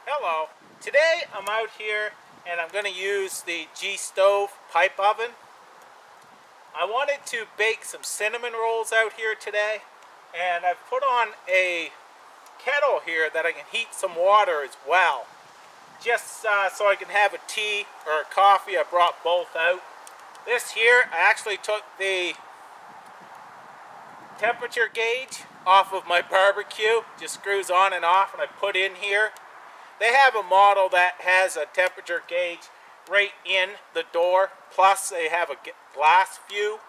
Hello. Today I'm out here and I'm going to use the Gstove pipe oven. I wanted to bake some cinnamon rolls out here today, and I've put on a kettle here that I can heat some water as well. Just so I can have a tea or a coffee. I brought both out. This here, I actually took the temperature gauge off of my barbecue. Just screws on and off, and I put in here. They have a model that has a temperature gauge right in the door, plus they have a glass view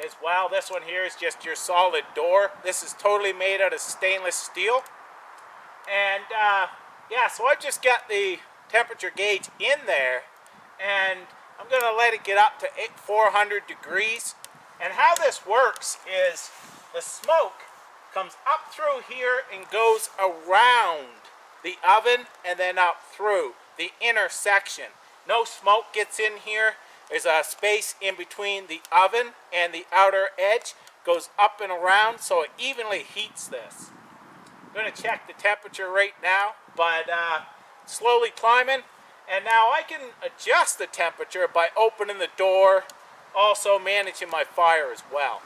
as well. This one here is just your solid door. This is totally made out of stainless steel. And yeah, so I just got the temperature gauge in there, and I'm going to let it get up to 400 degrees. And how this works is the smoke comes up through here and goes around the oven and then up through the inner section. No smoke gets in here. There's a space in between the oven and the outer edge. Goes up and around so it evenly heats this. I'm going to check the temperature right now, but slowly climbing. And now I can adjust the temperature by opening the door, also managing my fire as well.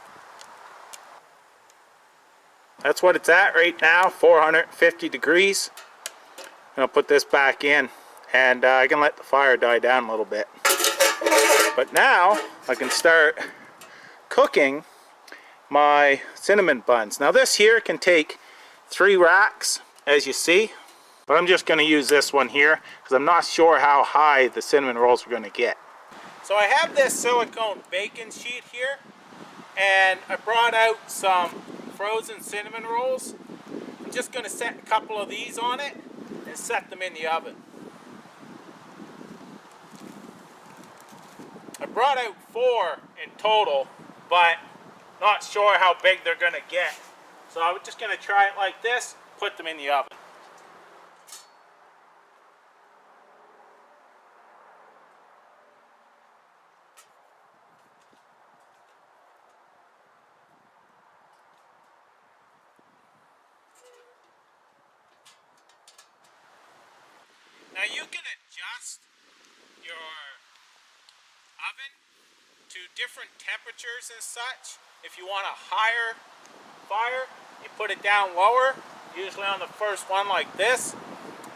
That's what it's at right now, 450 degrees. I'll put this back in, and I can let the fire die down a little bit. But now I can start cooking my cinnamon buns. Now this here can take 3 racks, as you see, but I'm just going to use this one here because I'm not sure how high the cinnamon rolls are going to get. So I have this silicone baking sheet here, and I brought out some frozen cinnamon rolls. I'm just going to set a couple of these on it and set them in the oven. I brought out 4 in total, but not sure how big they're going to get. So I'm just going to try it like this, put them in the oven. Now you can adjust your oven to different temperatures and such. If you want a higher fire, you put it down lower, usually on the first one like this.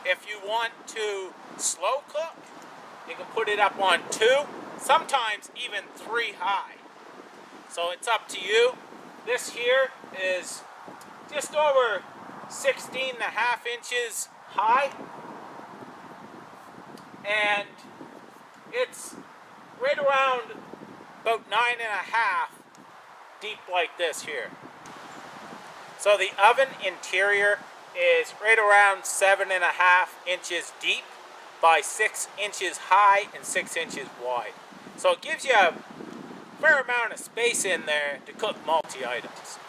If you want to slow cook, you can put it up on 2, sometimes even 3 high. So it's up to you. This here is just over 16.5 inches high, and it's right around about 9.5 deep like this here. So the oven interior is right around 7.5 inches deep by 6 inches high and 6 inches wide. So it gives you a fair amount of space in there to cook multi-items.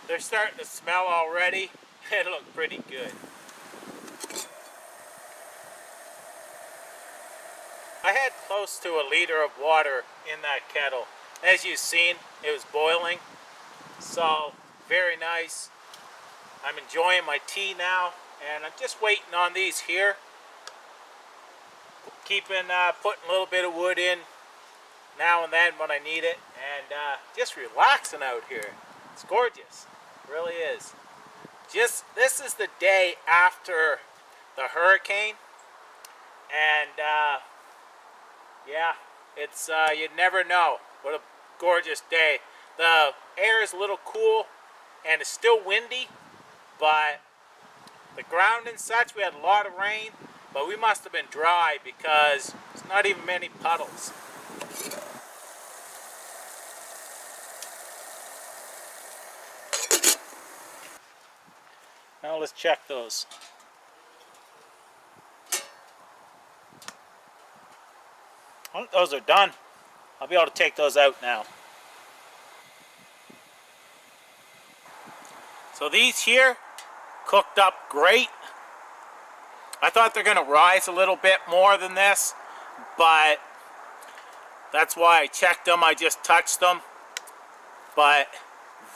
They're starting to smell already. It looks pretty good. I had close to 1 liter of water in that kettle. As you've seen, it was boiling. So, very nice. I'm enjoying my tea now, and I'm just waiting on these here. Putting a little bit of wood in now and then when I need it, and just relaxing out here. It's gorgeous. It really is. This is the day after the hurricane, and yeah, it's you'd never know. What a gorgeous day. The air is a little cool and it's still windy, but the ground and such, we had a lot of rain, but we must have been dry because there's not even many puddles. Now Now let's check those. Oh, those are done. I'll be able to take those out now. So these here cooked up great. I thought they're going to rise a little bit more than this, but that's why I checked them. I just touched them. But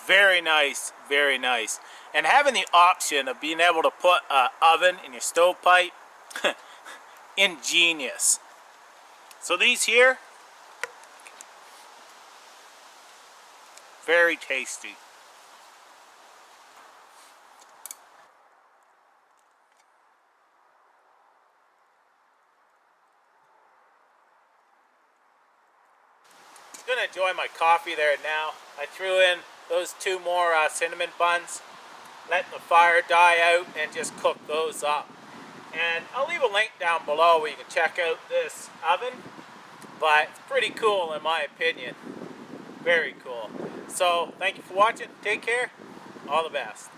very nice, very nice. And having the option of being able to put an oven in your stovepipe, ingenious. So these here, very tasty. I'm gonna enjoy my coffee there now. I threw in those 2 more cinnamon buns, letting the fire die out and just cook those up. And I'll leave a link down below where you can check out this oven, but it's pretty cool in my opinion. Very cool. So thank you for watching. Take care. All the best.